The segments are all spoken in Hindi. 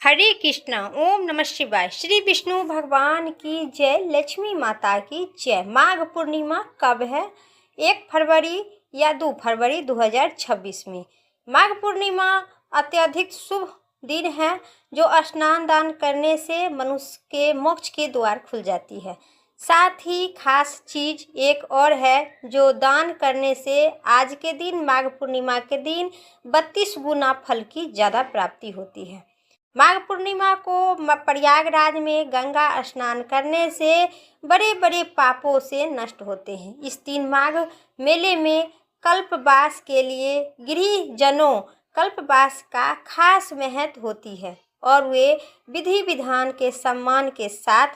हरे कृष्णा। ओम नमः शिवाय। श्री विष्णु भगवान की जय। लक्ष्मी माता की जय। माघ पूर्णिमा कब है? 1 फरवरी या 2 फरवरी 2026 में। माघ पूर्णिमा अत्यधिक शुभ दिन है, जो स्नान दान करने से मनुष्य के मोक्ष के द्वार खुल जाती है। साथ ही खास चीज एक और है, जो दान करने से आज के दिन, माघ पूर्णिमा के दिन 32 गुना फल की ज़्यादा प्राप्ति होती है। माघ पूर्णिमा को प्रयागराज में गंगा स्नान करने से बड़े बड़े पापों से नष्ट होते हैं। इस दिन माघ मेले में कल्पवास के लिए गृहजनों कल्पवास का खास महत्व होती है और वे विधि विधान के सम्मान के साथ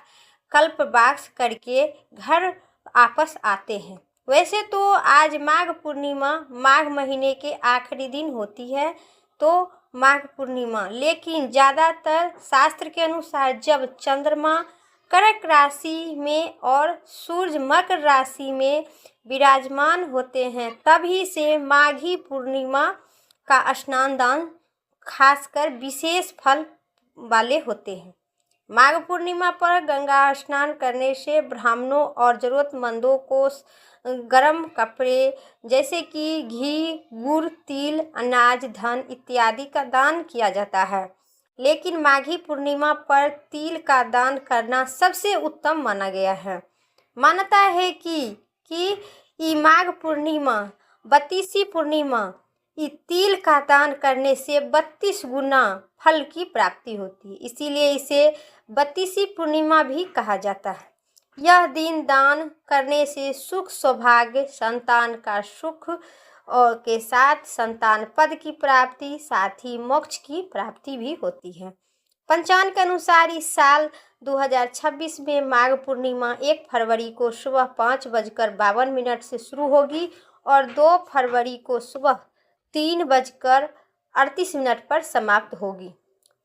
कल्पवास करके घर वापस आते हैं। वैसे तो आज माघ पूर्णिमा माघ महीने के आखिरी दिन होती है, तो माघ पूर्णिमा, लेकिन ज़्यादातर शास्त्र के अनुसार जब चंद्रमा कर्क राशि में और सूर्य मकर राशि में विराजमान होते हैं, तभी से माघी पूर्णिमा का स्नान दान खासकर विशेष फल वाले होते हैं। माघ पूर्णिमा पर गंगा स्नान करने से ब्राह्मणों और ज़रूरतमंदों को गर्म कपड़े जैसे कि घी, गुड़, तिल, अनाज, धन इत्यादि का दान किया जाता है। लेकिन माघी पूर्णिमा पर तिल का दान करना सबसे उत्तम माना गया है। मान्यता है कि ये माघ पूर्णिमा 32वीं पूर्णिमा, तिल का दान करने से 32 गुना फल की प्राप्ति होती है, इसीलिए इसे 32वीं पूर्णिमा भी कहा जाता है। यह दिन दान करने से सुख, सौभाग्य, संतान का सुख और के साथ संतान पद की प्राप्ति, साथ ही मोक्ष की प्राप्ति भी होती है। पंचांग के अनुसार इस साल 2026 में माघ पूर्णिमा 1 फरवरी को सुबह 5:52 से शुरू होगी और 2 फरवरी को सुबह 3:38 पर समाप्त होगी।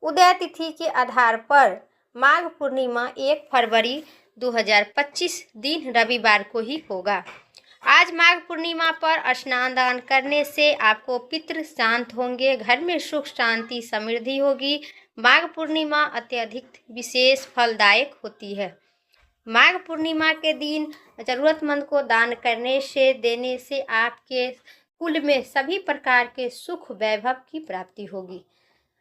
उदय तिथि के आधार पर माघ पूर्णिमा 1 फरवरी 2025 दिन रविवार को ही होगा। आज माघ पूर्णिमा पर स्नान दान करने से आपको पितृ शांत होंगे, घर में सुख शांति समृद्धि होगी। माघ पूर्णिमा अत्यधिक विशेष फलदायक होती है। माघ पूर्णिमा के दिन जरूरतमंद को दान करने से, देने से आपके कुल में सभी प्रकार के सुख वैभव की प्राप्ति होगी।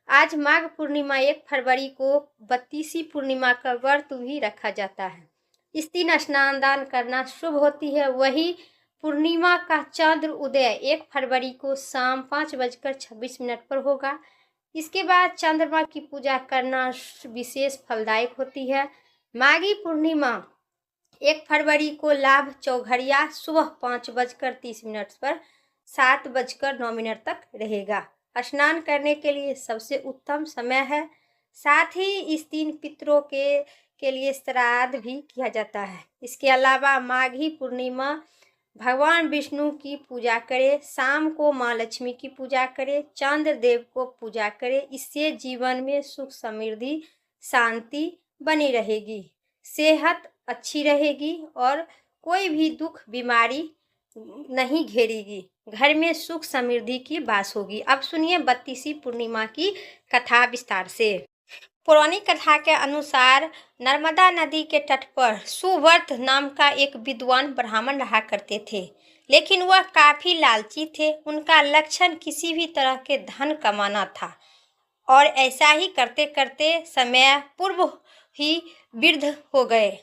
आज माघ पूर्णिमा 1 फरवरी को 32वीं पूर्णिमा का व्रत भी रखा जाता है। इस दिन स्नान दान करना शुभ होती है। वही पूर्णिमा का चंद्र उदय 1 फरवरी को शाम 5:26 पर होगा। इसके बाद चंद्रमा की पूजा करना विशेष फलदायक होती है। माघी पूर्णिमा 1 फरवरी को लाभ चौघड़िया सुबह 5:30 पर 7:09 तक रहेगा। स्नान करने के लिए सबसे उत्तम समय है। साथ ही इस दिन पितरों के लिए श्राद्ध भी किया जाता है। इसके अलावा माघी पूर्णिमा भगवान विष्णु की पूजा करें, शाम को माँ लक्ष्मी की पूजा करें, चंद्र देव को पूजा करें। इससे जीवन में सुख समृद्धि शांति बनी रहेगी, सेहत अच्छी रहेगी और कोई भी दुख बीमारी नहीं घेरेगी। घर में सुख समृद्धि की वास होगी। अब सुनिए 32वीं पूर्णिमा की कथा विस्तार से। पौराणिक कथा के अनुसार नर्मदा नदी के तट पर सुव्रत नाम का एक विद्वान ब्राह्मण रहा करते थे, लेकिन वह काफी लालची थे। उनका लक्षण किसी भी तरह के धन कमाना था और ऐसा ही करते करते समय पूर्व ही वृद्ध हो गए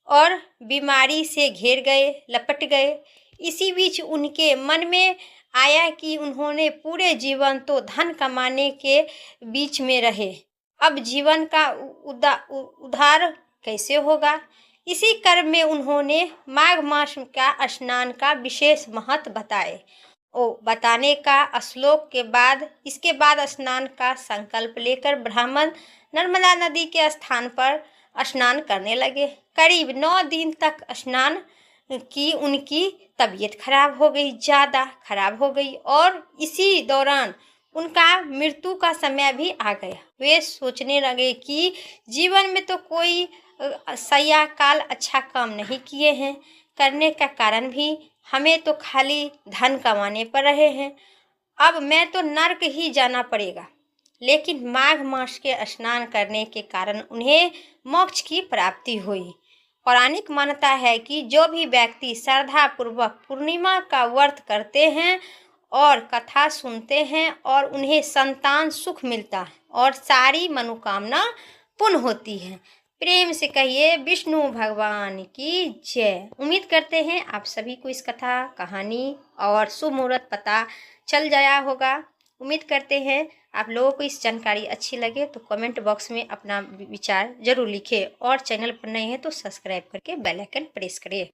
और बीमारी से घेर गए, लपट गए। इसी बीच उनके मन में आया कि उन्होंने पूरे जीवन तो धन कमाने के बीच में रहे, अब जीवन का उद्धार कैसे होगा। इसी क्रम में उन्होंने माघ मास का स्नान का विशेष महत्व बताने का श्लोक के बाद इसके बाद स्नान का संकल्प लेकर ब्राह्मण नर्मदा नदी के स्थान पर स्नान करने लगे। करीब 9 दिन तक स्नान की उनकी तबीयत खराब हो गई, ज़्यादा खराब हो गई और इसी दौरान उनका मृत्यु का समय भी आ गया। वे सोचने लगे कि जीवन में तो कोई सया काल अच्छा काम नहीं किए हैं, करने का कारण भी हमें तो खाली धन कमाने पर रहे हैं, अब मैं तो नर्क ही जाना पड़ेगा। लेकिन माघ मास के स्नान करने के कारण उन्हें मोक्ष की प्राप्ति हुई। पौराणिक मान्यता है कि जो भी व्यक्ति श्रद्धापूर्वक पूर्णिमा का व्रत करते हैं और कथा सुनते हैं और उन्हें संतान सुख मिलता है और सारी मनोकामना पूर्ण होती है। प्रेम से कहिए विष्णु भगवान की जय। उम्मीद करते हैं आप सभी को इस कथा, कहानी और शुभ मुहूर्त पता चल जाया होगा। उम्मीद करते हैं आप लोगों को इस जानकारी अच्छी लगे तो कमेंट बॉक्स में अपना विचार जरूर लिखें और चैनल पर नए हैं तो सब्सक्राइब करके बेल आइकन प्रेस करें।